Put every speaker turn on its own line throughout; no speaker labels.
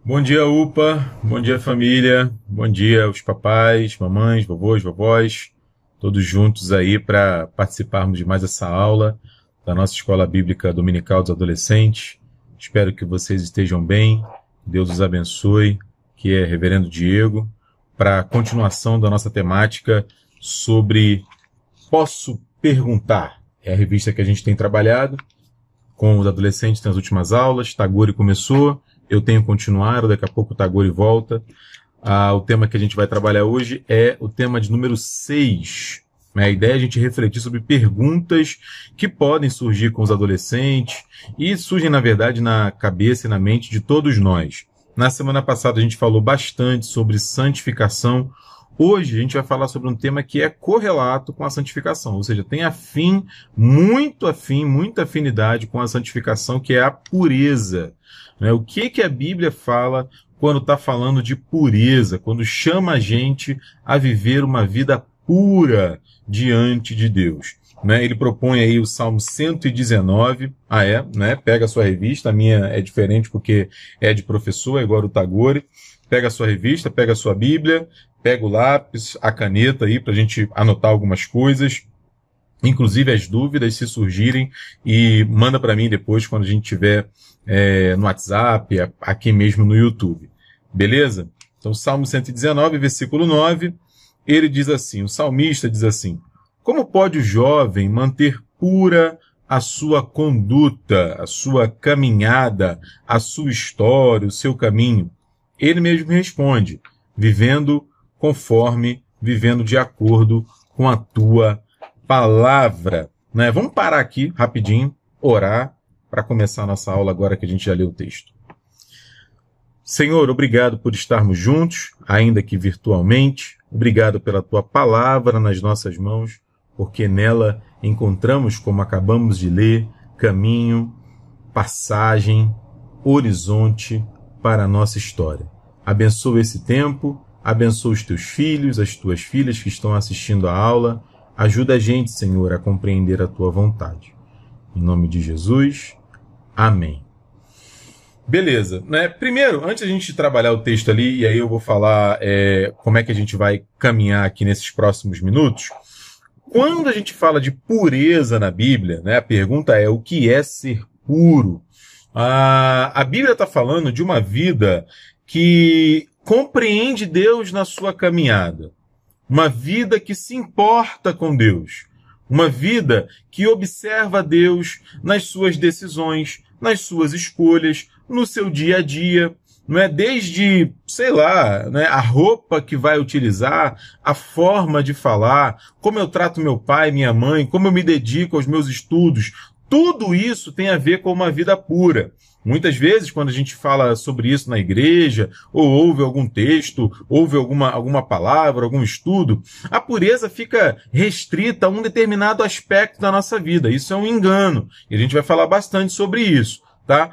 Bom dia, UPA. Bom dia, família. Bom dia, os papais, mamães, vovôs, vovós, todos juntos aí para participarmos de mais essa aula da nossa Escola Bíblica Dominical dos Adolescentes. Espero que vocês estejam bem. Deus os abençoe, que é Reverendo Diego, para a continuação da nossa temática sobre Posso Perguntar. É a revista que a gente tem trabalhado com os adolescentes nas últimas aulas. Tagore começou. Eu tenho continuado, daqui a pouco o Tagore volta. O tema que a gente vai trabalhar hoje é o tema de número 6. A ideia é a gente refletir sobre perguntas que podem surgir com os adolescentes e surgem, na verdade, na cabeça e na mente de todos nós. Na semana passada a gente falou bastante sobre santificação. Hoje a gente vai falar sobre um tema que é correlato com a santificação, ou seja, tem muita afinidade com a santificação, que é a pureza. O que a Bíblia fala quando está falando de pureza, quando chama a gente a viver uma vida pura diante de Deus? Ele propõe aí o Salmo 119, pega a sua revista, a minha é diferente porque é de professor, é igual o Tagore. Pega a sua revista, pega a sua Bíblia, pega o lápis, a caneta aí para a gente anotar algumas coisas, inclusive as dúvidas se surgirem, e manda para mim depois quando a gente estiver no WhatsApp, aqui mesmo no YouTube. Beleza? Então, Salmo 119, versículo 9, ele diz assim, o salmista diz assim: como pode o jovem manter pura a sua conduta, a sua caminhada, a sua história, o seu caminho? Ele mesmo responde, vivendo de acordo com a tua palavra. Vamos parar aqui rapidinho, orar, para começar a nossa aula agora que a gente já leu o texto. Senhor, obrigado por estarmos juntos, ainda que virtualmente. Obrigado pela tua palavra nas nossas mãos, porque nela encontramos, como acabamos de ler, caminho, passagem, horizonte para a nossa história. Abençoa esse tempo, abençoa os teus filhos, as tuas filhas que estão assistindo a aula. Ajuda a gente, Senhor, a compreender a tua vontade. Em nome de Jesus, amém. Beleza, Primeiro, antes de a gente trabalhar o texto ali, e aí eu vou falar como é que a gente vai caminhar aqui nesses próximos minutos. Quando a gente fala de pureza na Bíblia, a pergunta é: o que é ser puro? A Bíblia está falando de uma vida que compreende Deus na sua caminhada. Uma vida que se importa com Deus. Uma vida que observa Deus nas suas decisões, nas suas escolhas, no seu dia a dia. Desde, a roupa que vai utilizar, a forma de falar, como eu trato meu pai, minha mãe, como eu me dedico aos meus estudos. Tudo isso tem a ver com uma vida pura. Muitas vezes, quando a gente fala sobre isso na igreja, ou ouve algum texto, ouve alguma palavra, algum estudo, a pureza fica restrita a um determinado aspecto da nossa vida. Isso é um engano. E a gente vai falar bastante sobre isso, tá?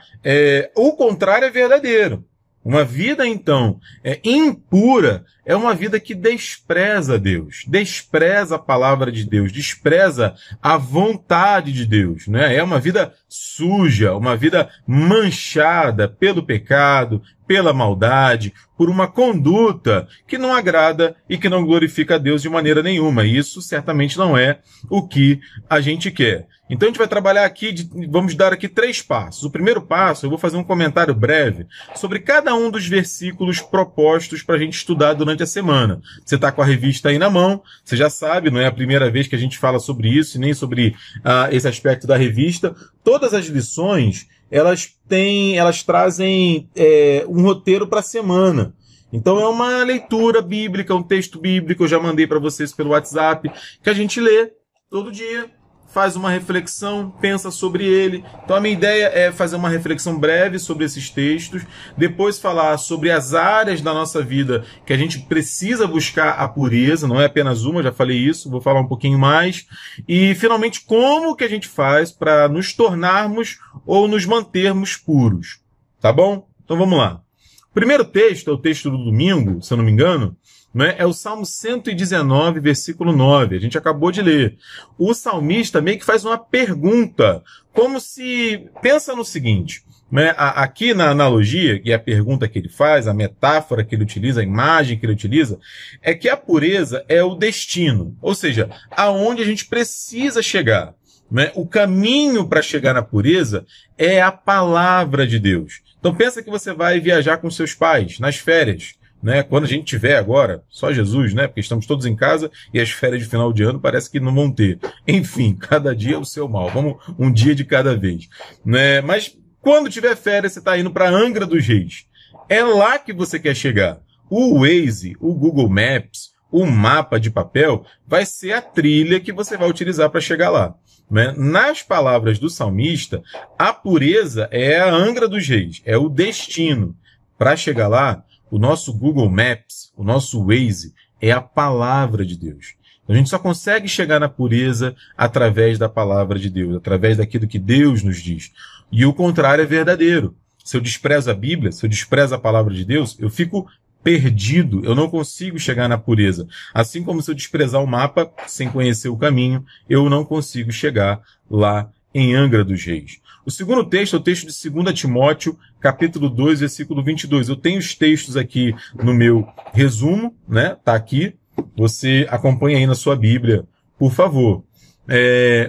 O contrário é verdadeiro. Uma vida, então, impura é uma vida que despreza Deus, despreza a palavra de Deus, despreza a vontade de Deus, É uma vida suja, uma vida manchada pelo pecado, pela maldade, por uma conduta que não agrada e que não glorifica a Deus de maneira nenhuma. Isso certamente não é o que a gente quer. Então a gente vai trabalhar aqui, vamos dar aqui 3 passos. O primeiro passo, eu vou fazer um comentário breve sobre cada um dos versículos propostos para a gente estudar durante a semana. Você está com a revista aí na mão, você já sabe, não é a primeira vez que a gente fala sobre isso, nem sobre esse aspecto da revista. Todas as lições, elas trazem um roteiro para a semana. Então é uma leitura bíblica, um texto bíblico, eu já mandei para vocês pelo WhatsApp, que a gente lê todo dia, faz uma reflexão, pensa sobre ele. Então a minha ideia é fazer uma reflexão breve sobre esses textos, depois falar sobre as áreas da nossa vida que a gente precisa buscar a pureza, não é apenas uma, já falei isso, vou falar um pouquinho mais, e finalmente como que a gente faz para nos tornarmos ou nos mantermos puros, tá bom? Então vamos lá. O primeiro texto é o texto do domingo, se eu não me engano, É o Salmo 119, versículo 9. A gente acabou de ler. O salmista meio que faz uma pergunta, como se... Pensa no seguinte, Né? Aqui na analogia, e a pergunta que ele faz, a metáfora que ele utiliza, a imagem que ele utiliza, é que a pureza é o destino, ou seja, aonde a gente precisa chegar. Né? O caminho para chegar na pureza é a palavra de Deus. Então pensa que você vai viajar com seus pais nas férias. Né? Quando a gente tiver agora, só Jesus, né? Porque estamos todos em casa e as férias de final de ano parece que não vão ter. Enfim, cada dia é o seu mal. Vamos um dia de cada vez. Né? Mas quando tiver férias, você está indo para Angra dos Reis. É lá que você quer chegar. O Waze, o Google Maps, o mapa de papel vai ser a trilha que você vai utilizar para chegar lá. Né? Nas palavras do salmista, a pureza é a Angra dos Reis, é o destino. Para chegar lá, o nosso Google Maps, o nosso Waze, é a palavra de Deus. A gente só consegue chegar na pureza através da palavra de Deus, através daquilo que Deus nos diz. E o contrário é verdadeiro. Se eu desprezo a Bíblia, se eu desprezo a palavra de Deus, eu fico perdido, eu não consigo chegar na pureza. Assim como se eu desprezar o mapa, sem conhecer o caminho, eu não consigo chegar lá em Angra dos Reis. O segundo texto é o texto de 2 Timóteo, capítulo 2, versículo 22. Eu tenho os textos aqui no meu resumo, né? Tá aqui. Você acompanha aí na sua Bíblia, por favor.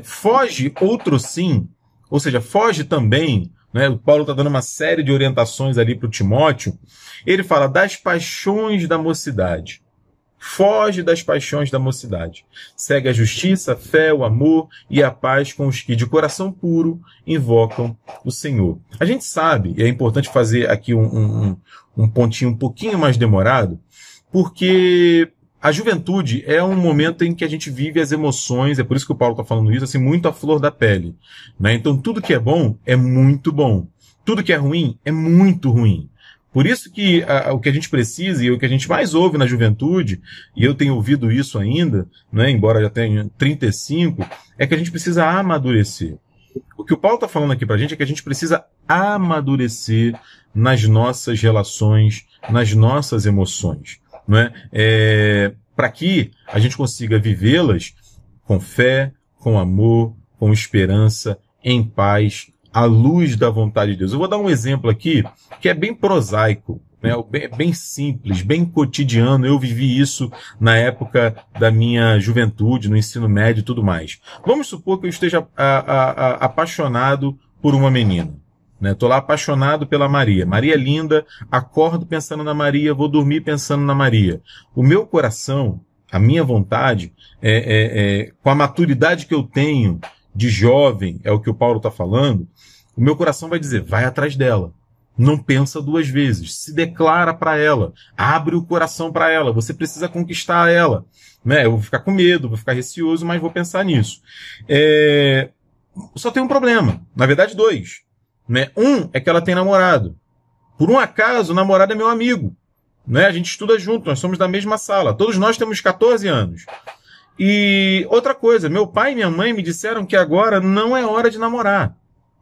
Foge outro sim, ou seja, foge também, né? O Paulo está dando uma série de orientações ali para o Timóteo. Ele fala das paixões da mocidade. Foge das paixões da mocidade. Segue a justiça, a fé, o amor e a paz com os que de coração puro invocam o Senhor. A gente sabe, e é importante fazer aqui um pontinho um pouquinho mais demorado, porque a juventude é um momento em que a gente vive as emoções, é por isso que o Paulo está falando isso, assim, muito à flor da pele. Né? Então tudo que é bom é muito bom. Tudo que é ruim é muito ruim. Por isso que o que a gente precisa e o que a gente mais ouve na juventude, e eu tenho ouvido isso ainda, né, embora já tenha 35, é que a gente precisa amadurecer. O que o Paulo está falando aqui para a gente é que a gente precisa amadurecer nas nossas relações, nas nossas emoções. Né? Para que a gente consiga vivê-las com fé, com amor, com esperança, em paz, à luz da vontade de Deus. Eu vou dar um exemplo aqui que é bem prosaico, né? Bem simples, bem cotidiano. Eu vivi isso na época da minha juventude, no ensino médio e tudo mais. Vamos supor que eu esteja apaixonado por uma menina. Estou lá apaixonado pela Maria. Maria é linda, acordo pensando na Maria, vou dormir pensando na Maria. O meu coração, a minha vontade, com a maturidade que eu tenho de jovem, é o que o Paulo está falando, o meu coração vai dizer, vai atrás dela. Não pensa duas vezes, se declara para ela, abre o coração para ela, você precisa conquistar ela. Né? Eu vou ficar com medo, vou ficar receoso, mas vou pensar nisso. Só tem um problema, na verdade dois. Né? Um é que ela tem namorado. Por um acaso, o namorado é meu amigo. Né? A gente estuda junto, nós somos da mesma sala. Todos nós temos 14 anos. E outra coisa, meu pai e minha mãe me disseram que agora não é hora de namorar.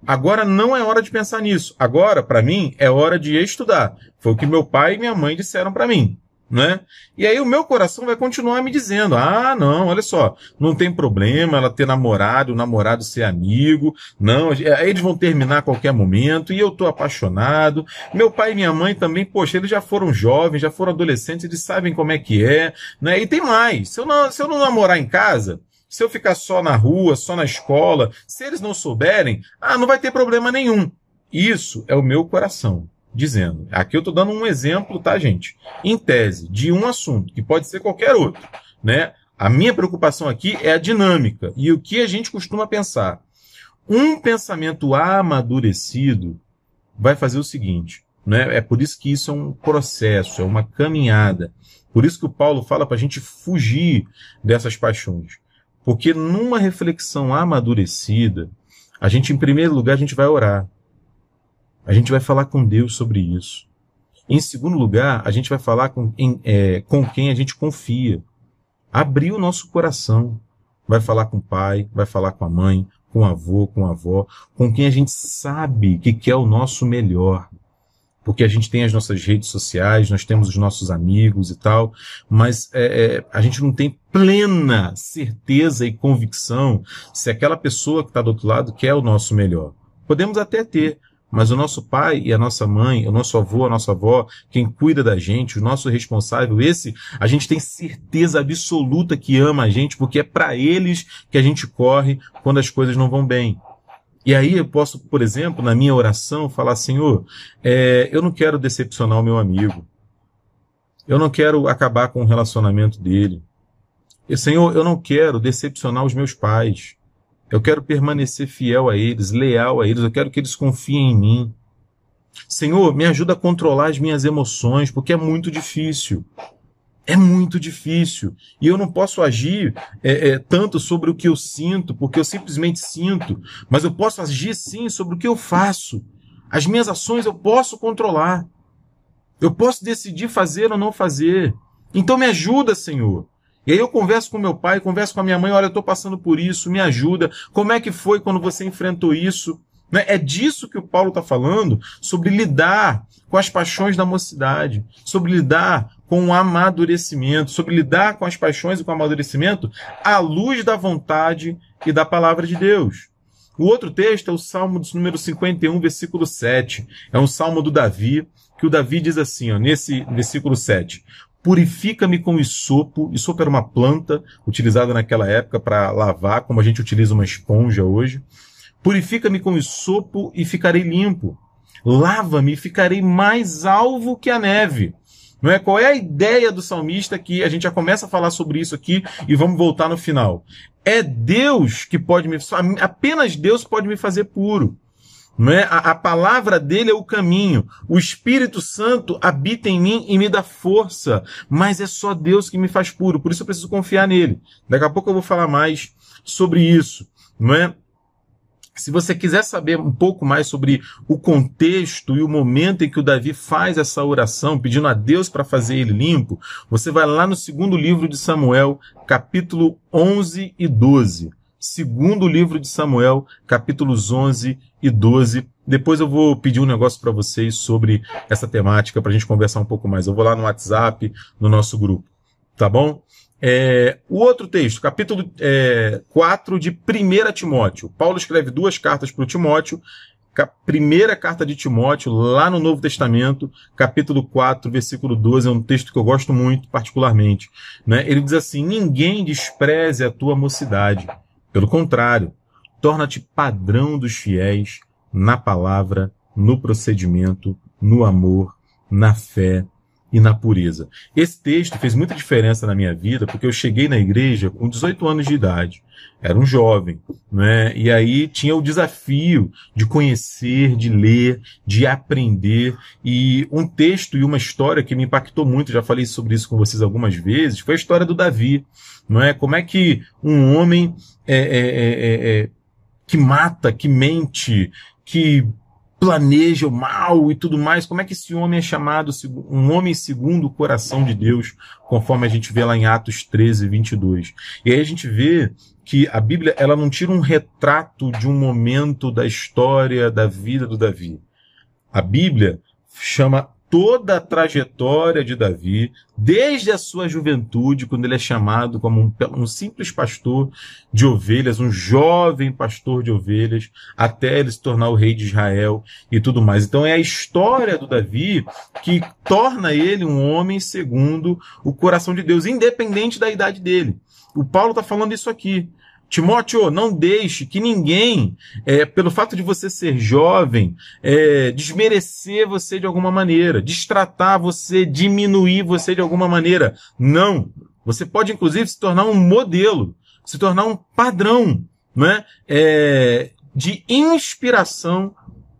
Agora não é hora de pensar nisso. Agora, para mim, é hora de estudar. Foi o que meu pai e minha mãe disseram para mim. Né? E aí o meu coração vai continuar me dizendo, não, olha só, não tem problema ela ter namorado, o namorado ser amigo, não, eles vão terminar a qualquer momento, e eu tô apaixonado, meu pai e minha mãe também, poxa, eles já foram jovens, já foram adolescentes, eles sabem como é que é, né? E tem mais, se eu não namorar em casa, se eu ficar só na rua, só na escola, se eles não souberem, não vai ter problema nenhum. Isso é o meu coração dizendo. Aqui eu estou dando um exemplo, tá, gente? Em tese, de um assunto, que pode ser qualquer outro, né? A minha preocupação aqui é a dinâmica e o que a gente costuma pensar. Um pensamento amadurecido vai fazer o seguinte, né? É por isso que isso é um processo, é uma caminhada. Por isso que o Paulo fala para a gente fugir dessas paixões. Porque numa reflexão amadurecida, a gente, em primeiro lugar, a gente vai orar. A gente vai falar com Deus sobre isso. Em segundo lugar, a gente vai falar com quem a gente confia. Abrir o nosso coração. Vai falar com o pai, vai falar com a mãe, com o avô, com a avó, com quem a gente sabe que quer o nosso melhor. Porque a gente tem as nossas redes sociais, nós temos os nossos amigos e tal, mas a gente não tem plena certeza e convicção se aquela pessoa que está do outro lado quer o nosso melhor. Podemos até ter, mas o nosso pai e a nossa mãe, o nosso avô, a nossa avó, quem cuida da gente, o nosso responsável, esse, a gente tem certeza absoluta que ama a gente, porque é para eles que a gente corre quando as coisas não vão bem. E aí eu posso, por exemplo, na minha oração, falar, Senhor, eu não quero decepcionar o meu amigo. Eu não quero acabar com o relacionamento dele. Senhor, eu não quero decepcionar os meus pais. Eu quero permanecer fiel a eles, leal a eles. Eu quero que eles confiem em mim. Senhor, me ajuda a controlar as minhas emoções, porque é muito difícil. É muito difícil. E eu não posso agir tanto sobre o que eu sinto, porque eu simplesmente sinto. Mas eu posso agir sim sobre o que eu faço. As minhas ações eu posso controlar. Eu posso decidir fazer ou não fazer. Então me ajuda, Senhor. E aí eu converso com meu pai, converso com a minha mãe, olha, eu estou passando por isso, me ajuda. Como é que foi quando você enfrentou isso? É disso que o Paulo está falando, sobre lidar com as paixões da mocidade, sobre lidar com o amadurecimento, sobre lidar com as paixões e com o amadurecimento à luz da vontade e da palavra de Deus. O outro texto é o Salmo número 51, versículo 7. É um salmo do Davi, que o Davi diz assim, ó, nesse versículo 7. Purifica-me com isopo. Isopo era uma planta utilizada naquela época para lavar, como a gente utiliza uma esponja hoje. Purifica-me com isopo e ficarei limpo. Lava-me e ficarei mais alvo que a neve. Não é? Qual é a ideia do salmista que a gente já começa a falar sobre isso aqui e vamos voltar no final? É Deus que pode apenas Deus pode me fazer puro. Não é? A palavra dele é o caminho. O Espírito Santo habita em mim e me dá força. Mas é só Deus que me faz puro. Por isso eu preciso confiar nele. Daqui a pouco eu vou falar mais sobre isso. Não é? Se você quiser saber um pouco mais sobre o contexto e o momento em que o Davi faz essa oração, pedindo a Deus para fazer ele limpo, você vai lá no segundo livro de Samuel, capítulo 11 e 12. Segundo livro de Samuel, capítulos 11 e 12. Depois eu vou pedir um negócio para vocês sobre essa temática, para a gente conversar um pouco mais. Eu vou lá no WhatsApp, no nosso grupo. Tá bom? O outro texto, capítulo 4 de 1 Timóteo. Paulo escreve 2 cartas para o Timóteo. Primeira carta de Timóteo, lá no Novo Testamento, capítulo 4, versículo 12, é um texto que eu gosto muito, particularmente. Né? Ele diz assim, ninguém despreze a tua mocidade. Pelo contrário, torna-te padrão dos fiéis na palavra, no procedimento, no amor, na fé e na pureza. Esse texto fez muita diferença na minha vida, porque eu cheguei na igreja com 18 anos de idade. Era um jovem, né? E aí tinha o desafio de conhecer, de ler, de aprender. E um texto e uma história que me impactou muito, já falei sobre isso com vocês algumas vezes, foi a história do Davi. Não é? Como é que um homem que mata, que mente, que planeja o mal e tudo mais, como é que esse homem é chamado um homem segundo o coração de Deus, conforme a gente vê lá em Atos 13, 22. E aí a gente vê que a Bíblia ela não tira um retrato de um momento da história, da vida do Davi. A Bíblia chama toda a trajetória de Davi, desde a sua juventude, quando ele é chamado como um simples pastor de ovelhas, um jovem pastor de ovelhas, até ele se tornar o rei de Israel e tudo mais. Então é a história do Davi que torna ele um homem segundo o coração de Deus, independente da idade dele. O Paulo está falando isso aqui. Timóteo, não deixe que ninguém, pelo fato de você ser jovem, desmerecer você de alguma maneira, destratar você, diminuir você de alguma maneira. Não. Você pode, inclusive, se tornar um modelo, se tornar um padrão, né? De inspiração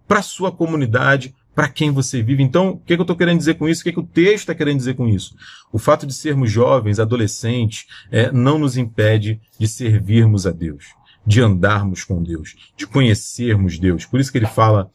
para a sua comunidade, para quem você vive. Então, o que eu estou querendo dizer com isso? O que o texto está querendo dizer com isso? O fato de sermos jovens, adolescentes, não nos impede de servirmos a Deus, de andarmos com Deus, de conhecermos Deus. Por isso que ele fala,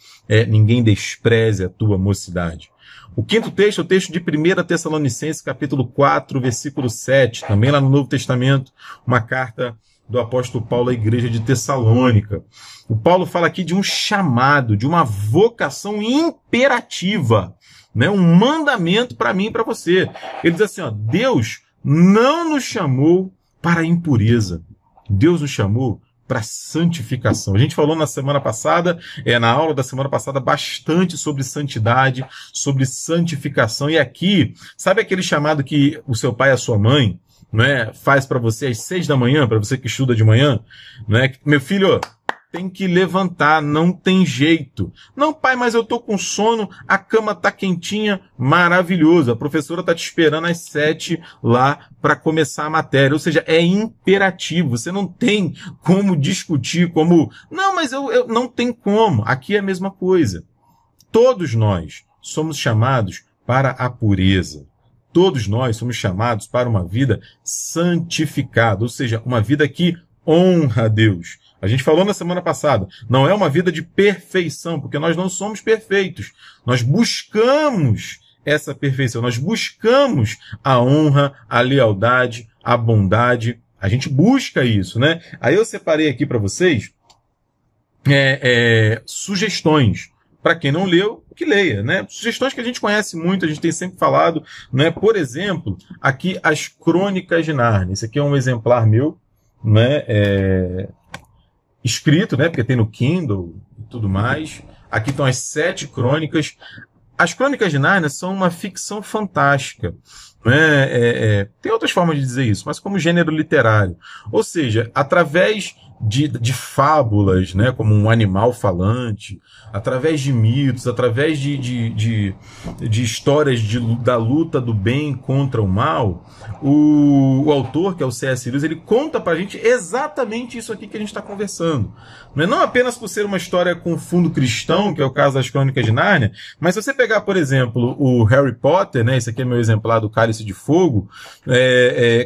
ninguém despreze a tua mocidade. O quinto texto é o texto de 1 Tessalonicenses, capítulo 4, versículo 7, também lá no Novo Testamento, uma carta do apóstolo Paulo à igreja de Tessalônica. O Paulo fala aqui de um chamado, de uma vocação imperativa, né? Um mandamento para mim e para você. Ele diz assim, ó, Deus não nos chamou para a impureza. Deus nos chamou para santificação. A gente falou na semana passada, na aula da semana passada, bastante sobre santidade, sobre santificação. E aqui, sabe aquele chamado que o seu pai e a sua mãe, né, faz para você às 6 da manhã, para você que estuda de manhã, né? Meu filho, tem que levantar, não tem jeito. Não, pai, mas eu tô com sono, a cama tá quentinha, maravilhoso. A professora tá te esperando às 7 lá para começar a matéria. Ou seja, é imperativo. Você não tem como discutir, não, mas eu não tem como. Aqui é a mesma coisa. Todos nós somos chamados para a pureza. Todos nós somos chamados para uma vida santificada, ou seja, uma vida que honra a Deus. A gente falou na semana passada, não é uma vida de perfeição, porque nós não somos perfeitos. Nós buscamos essa perfeição, nós buscamos a honra, a lealdade, a bondade. A gente busca isso, né? Aí eu separei aqui para vocês sugestões. Para quem não leu, que leia, né? Sugestões que a gente conhece muito, a gente tem sempre falado, né? Por exemplo, aqui as Crônicas de Nárnia. Esse aqui é um exemplar meu, né? Escrito, né? Porque tem no Kindle e tudo mais. Aqui estão as 7 crônicas. As Crônicas de Nárnia são uma ficção fantástica. Né? Tem outras formas de dizer isso, mas como gênero literário. Ou seja, através de fábulas, né, como um animal falante, através de mitos, através de histórias da luta do bem contra o mal, o autor, que é o C.S. Lewis, ele conta pra gente exatamente isso aqui que a gente está conversando. Não apenas por ser uma história com fundo cristão, que é o caso das Crônicas de Nárnia, mas se você pegar, por exemplo, o Harry Potter, né, esse aqui é meu exemplar do Cálice de Fogo,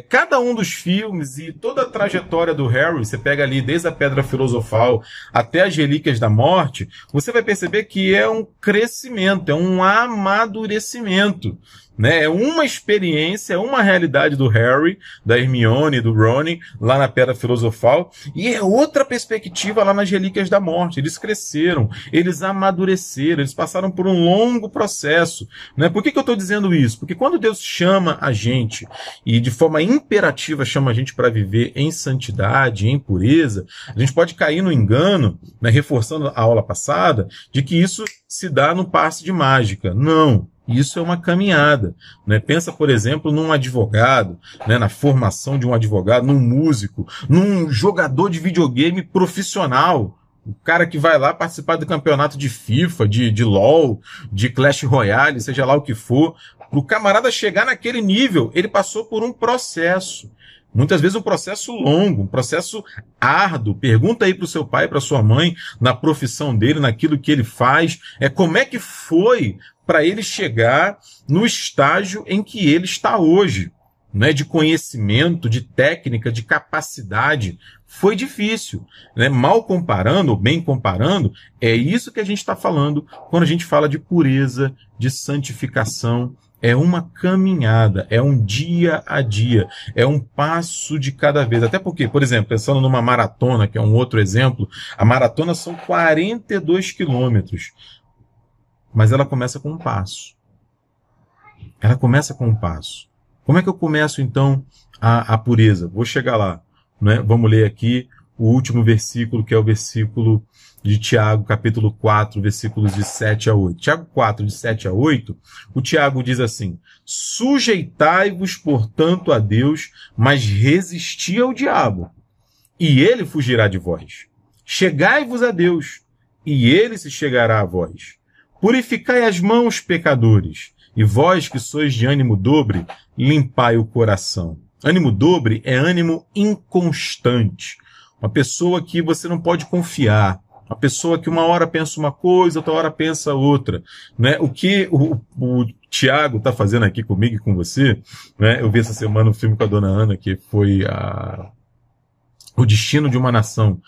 cada um dos filmes e toda a trajetória do Harry, você pega ali desde a Pedra Filosofal até as Relíquias da Morte, você vai perceber que é um crescimento, é um amadurecimento. Né? É uma experiência, é uma realidade do Harry, da Hermione, do Ron, lá na Pedra Filosofal, e é outra perspectiva lá nas Relíquias da Morte. Eles cresceram, eles amadureceram, eles passaram por um longo processo. Né? Por que eu estou dizendo isso? Porque quando Deus chama a gente, e de forma imperativa chama a gente para viver em santidade, em pureza, a gente pode cair no engano, né, reforçando a aula passada, de que isso se dá no passe de mágica. Não. Isso é uma caminhada, né? Pensa, por exemplo, num advogado, né? Na formação de um advogado, num músico, num jogador de videogame profissional, o cara que vai lá participar do campeonato de FIFA, de LoL, de Clash Royale, seja lá o que for. Para o camarada chegar naquele nível, ele passou por um processo. Muitas vezes um processo longo, um processo árduo. Pergunta aí para o seu pai, para sua mãe, na profissão dele, naquilo que ele faz. Como é que foi para ele chegar no estágio em que ele está hoje, né? De conhecimento, de técnica, de capacidade. Foi difícil, né? Mal comparando, ou bem comparando, é isso que a gente está falando quando a gente fala de pureza, de santificação. É uma caminhada, é um dia a dia, é um passo de cada vez. Até porque, por exemplo, pensando numa maratona, que é um outro exemplo, a maratona são 42 quilômetros. Mas ela começa com um passo. Ela começa com um passo. Como é que eu começo, então, a pureza? Vou chegar lá. Né? Vamos ler aqui o último versículo, que é o versículo de Tiago, capítulo 4, versículos de 7 a 8. Tiago 4, de 7 a 8, o Tiago diz assim: sujeitai-vos, portanto, a Deus, mas resisti ao diabo, e ele fugirá de vós. Chegai-vos a Deus, e ele se chegará a vós. Purificai as mãos, pecadores, e vós que sois de ânimo dobre, limpai o coração. Ânimo dobre é ânimo inconstante. Uma pessoa que você não pode confiar. Uma pessoa que uma hora pensa uma coisa, outra hora pensa outra. Né? O que o Tiago está fazendo aqui comigo e com você, né? Eu vi essa semana um filme com a dona Ana, que foi O Destino de uma Nação,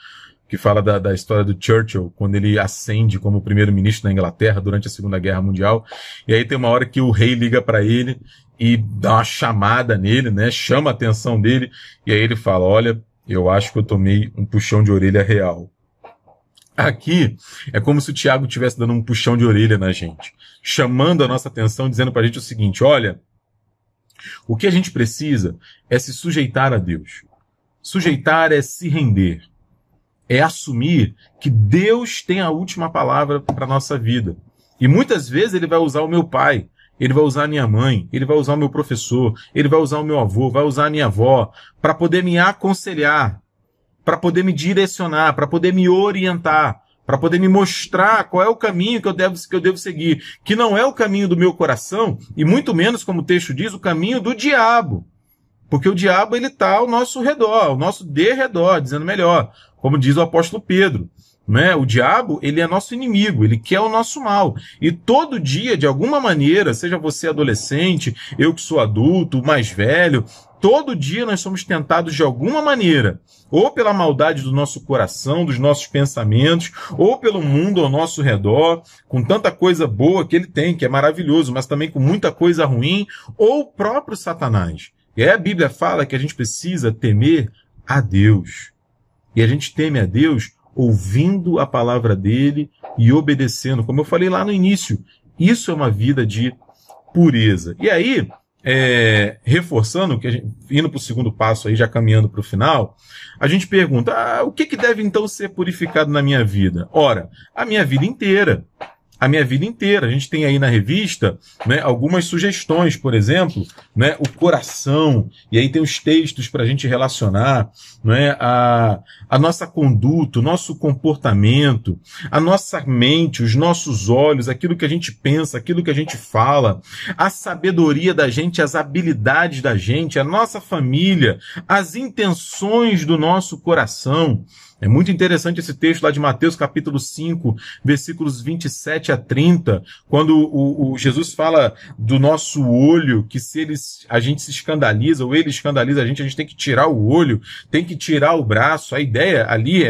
que fala da história do Churchill, quando ele ascende como primeiro-ministro da Inglaterra durante a Segunda Guerra Mundial. E aí tem uma hora que o rei liga para ele e dá uma chamada nele, né? Chama a atenção dele, e aí ele fala: olha, eu acho que eu tomei um puxão de orelha real. Aqui é como se o Tiago estivesse dando um puxão de orelha na gente, chamando a nossa atenção, dizendo pra gente o seguinte: olha, o que a gente precisa é se sujeitar a Deus. Sujeitar é se render. É assumir que Deus tem a última palavra para a nossa vida. E muitas vezes ele vai usar o meu pai, ele vai usar a minha mãe, ele vai usar o meu professor, ele vai usar o meu avô, vai usar a minha avó, para poder me aconselhar, para poder me direcionar, para poder me orientar, para poder me mostrar qual é o caminho que eu devo seguir, que não é o caminho do meu coração, e muito menos, como o texto diz, o caminho do diabo. Porque o diabo, ele está ao nosso redor, ao nosso derredor, dizendo melhor, como diz o apóstolo Pedro. Né? O diabo, ele é nosso inimigo, ele quer o nosso mal. E todo dia, de alguma maneira, seja você adolescente, eu que sou adulto, mais velho, todo dia nós somos tentados de alguma maneira, ou pela maldade do nosso coração, dos nossos pensamentos, ou pelo mundo ao nosso redor, com tanta coisa boa que ele tem, que é maravilhoso, mas também com muita coisa ruim, ou o próprio Satanás. E aí a Bíblia fala que a gente precisa temer a Deus. E a gente teme a Deus ouvindo a palavra dele e obedecendo. Como eu falei lá no início, isso é uma vida de pureza. E aí, reforçando, indo para o segundo passo aí, já caminhando para o final, a gente pergunta, o que deve então ser purificado na minha vida? Ora, a minha vida inteira. A minha vida inteira. A gente tem aí na revista, né, algumas sugestões, por exemplo, né, o coração, e aí tem os textos para a gente relacionar, né, a nossa conduta, o nosso comportamento, a nossa mente, os nossos olhos, aquilo que a gente pensa, aquilo que a gente fala, a sabedoria da gente, as habilidades da gente, a nossa família, as intenções do nosso coração. É muito interessante esse texto lá de Mateus capítulo 5, versículos 27 a 30, quando o Jesus fala do nosso olho, que se a gente se escandaliza, ou ele escandaliza a gente tem que tirar o olho, tem que tirar o braço. A ideia ali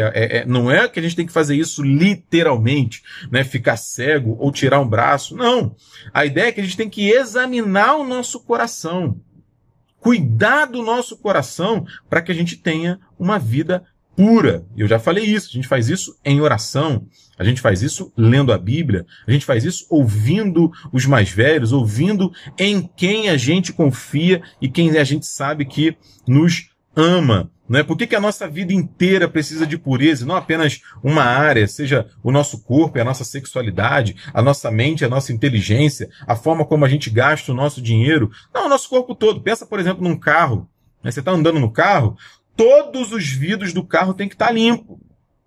não é que a gente tem que fazer isso literalmente, né, ficar cego ou tirar um braço. Não. A ideia é que a gente tem que examinar o nosso coração, cuidar do nosso coração para que a gente tenha uma vida pura. Eu já falei isso, a gente faz isso em oração, a gente faz isso lendo a Bíblia, a gente faz isso ouvindo os mais velhos, ouvindo em quem a gente confia e quem a gente sabe que nos ama. Né? Por que a nossa vida inteira precisa de pureza, não apenas uma área, seja o nosso corpo, a nossa sexualidade, a nossa mente, a nossa inteligência, a forma como a gente gasta o nosso dinheiro. Não, o nosso corpo todo. Pensa, por exemplo, num carro. Né? Você está andando no carro, todos os vidros do carro têm que estar limpos.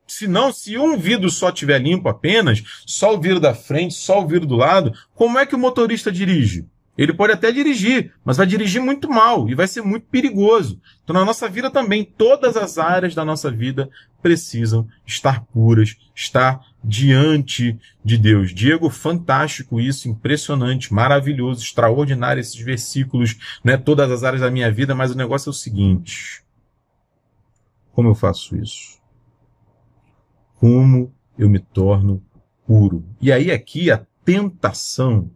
Senão, se um vidro só estiver limpo apenas, só o vidro da frente, só o vidro do lado, como é que o motorista dirige? Ele pode até dirigir, mas vai dirigir muito mal e vai ser muito perigoso. Então, na nossa vida também, todas as áreas da nossa vida precisam estar puras, estar diante de Deus. Diego, fantástico isso, impressionante, maravilhoso, extraordinário esses versículos, né? Todas as áreas da minha vida, mas o negócio é o seguinte: como eu faço isso? Como eu me torno puro? E aí aqui a tentação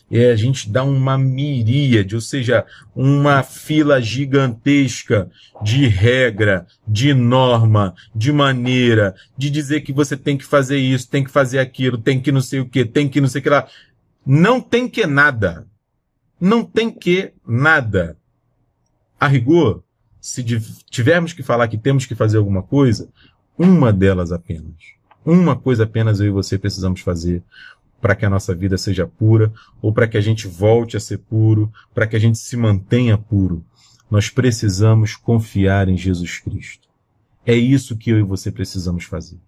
é a gente dar uma miríade, ou seja, uma fila gigantesca de regra, de norma, de maneira, de dizer que você tem que fazer isso, tem que fazer aquilo, tem que não sei o que, tem que não sei o que lá. Não tem que nada. Não tem que nada. A rigor, se tivermos que falar que temos que fazer alguma coisa, uma delas apenas. Uma coisa apenas eu e você precisamos fazer para que a nossa vida seja pura, ou para que a gente volte a ser puro, para que a gente se mantenha puro. Nós precisamos confiar em Jesus Cristo. É isso que eu e você precisamos fazer.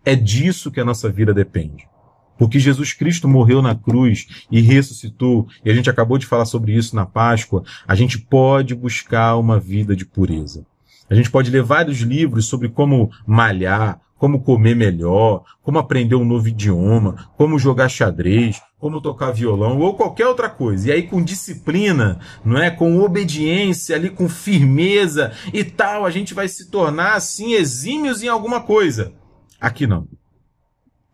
É disso que a nossa vida depende. Porque Jesus Cristo morreu na cruz e ressuscitou, e a gente acabou de falar sobre isso na Páscoa, a gente pode buscar uma vida de pureza. A gente pode ler vários livros sobre como malhar, como comer melhor, como aprender um novo idioma, como jogar xadrez, como tocar violão ou qualquer outra coisa. E aí com disciplina, não é? Com obediência, ali com firmeza e tal, a gente vai se tornar assim exímios em alguma coisa. Aqui não.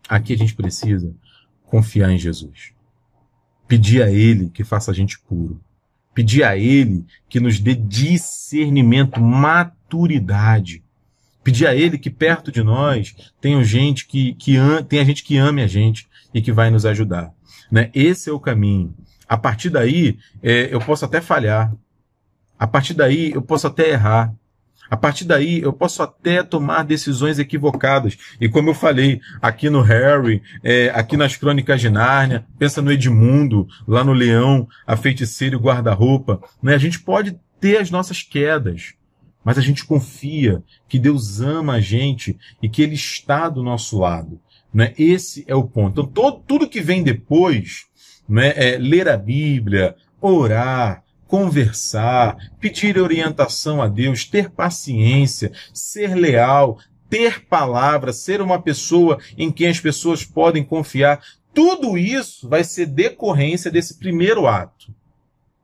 Aqui a gente precisa confiar em Jesus. Pedir a Ele que faça a gente puro. Pedir a Ele que nos dê discernimento, maturidade. Pedir a Ele que perto de nós tenha gente tenha gente que ame a gente e que vai nos ajudar. Né? Esse é o caminho. A partir daí, eu posso até falhar. A partir daí, eu posso até errar. A partir daí, eu posso até tomar decisões equivocadas. E como eu falei, aqui no Harry, aqui nas Crônicas de Nárnia, pensa no Edmundo, lá no Leão, a Feiticeira e o Guarda-Roupa, né? A gente pode ter as nossas quedas, mas a gente confia que Deus ama a gente e que Ele está do nosso lado, né? Esse é o ponto. Então, tudo que vem depois, né, é ler a Bíblia, orar, conversar, pedir orientação a Deus, ter paciência, ser leal, ter palavra, ser uma pessoa em quem as pessoas podem confiar. Tudo isso vai ser decorrência desse primeiro ato.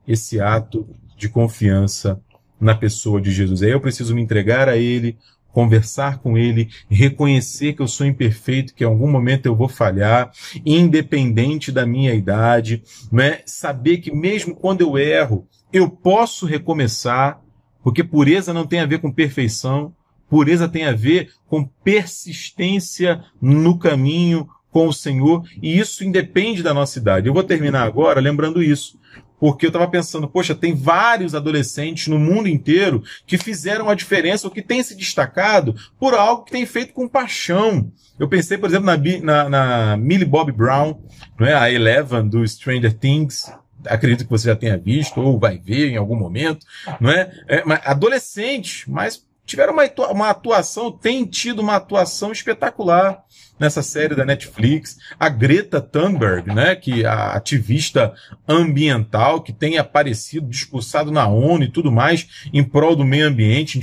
Esse ato de confiança na pessoa de Jesus. Aí eu preciso me entregar a Ele, conversar com Ele, reconhecer que eu sou imperfeito, que em algum momento eu vou falhar, independente da minha idade, né? Saber que mesmo quando eu erro, eu posso recomeçar, porque pureza não tem a ver com perfeição, pureza tem a ver com persistência no caminho com o Senhor, e isso independe da nossa idade. Eu vou terminar agora lembrando isso, porque eu estava pensando, poxa, tem vários adolescentes no mundo inteiro que fizeram a diferença, ou que têm se destacado por algo que tem feito com paixão. Eu pensei, por exemplo, na Millie Bobby Brown, não é? A Eleven do Stranger Things. Acredito que você já tenha visto, ou vai ver em algum momento, não é? Adolescentes, mas tiveram uma atuação, têm tido uma atuação espetacular nessa série da Netflix. A Greta Thunberg, né, que a ativista ambiental, que tem aparecido, discursado na ONU e tudo mais, em prol do meio ambiente.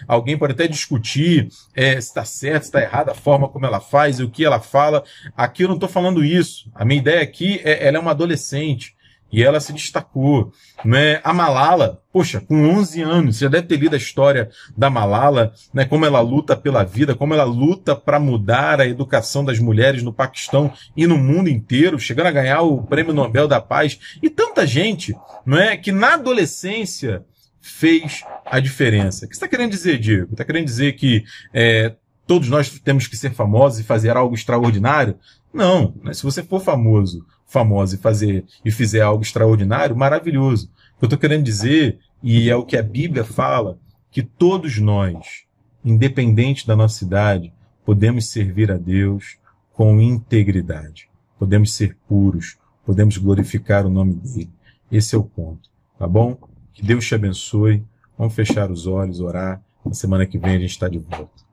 Alguém pode até discutir se está certo, se está errado a forma como ela faz e o que ela fala. Aqui eu não estou falando isso. A minha ideia aqui ela é uma adolescente. E ela se destacou, né? A Malala, poxa, com 11 anos, você já deve ter lido a história da Malala, né? Como ela luta pela vida, como ela luta para mudar a educação das mulheres no Paquistão e no mundo inteiro, chegando a ganhar o Prêmio Nobel da Paz. E tanta gente, não é, que na adolescência fez a diferença. O que você está querendo dizer, Diego? Está querendo dizer que todos nós temos que ser famosos e fazer algo extraordinário? Não, né? Se você for famosa e fizer algo extraordinário, maravilhoso. O que eu estou querendo dizer, e é o que a Bíblia fala, que todos nós, independente da nossa idade, podemos servir a Deus com integridade. Podemos ser puros, podemos glorificar o nome dele. Esse é o ponto, tá bom? Que Deus te abençoe. Vamos fechar os olhos, orar. Na semana que vem a gente está de volta.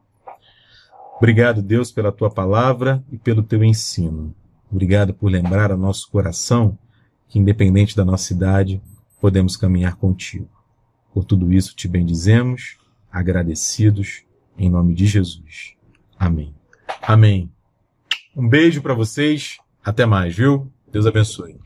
Obrigado, Deus, pela tua palavra e pelo teu ensino. Obrigado por lembrar ao nosso coração que, independente da nossa idade, podemos caminhar contigo. Por tudo isso te bendizemos, agradecidos, em nome de Jesus. Amém. Amém. Um beijo para vocês. Até mais, viu? Deus abençoe.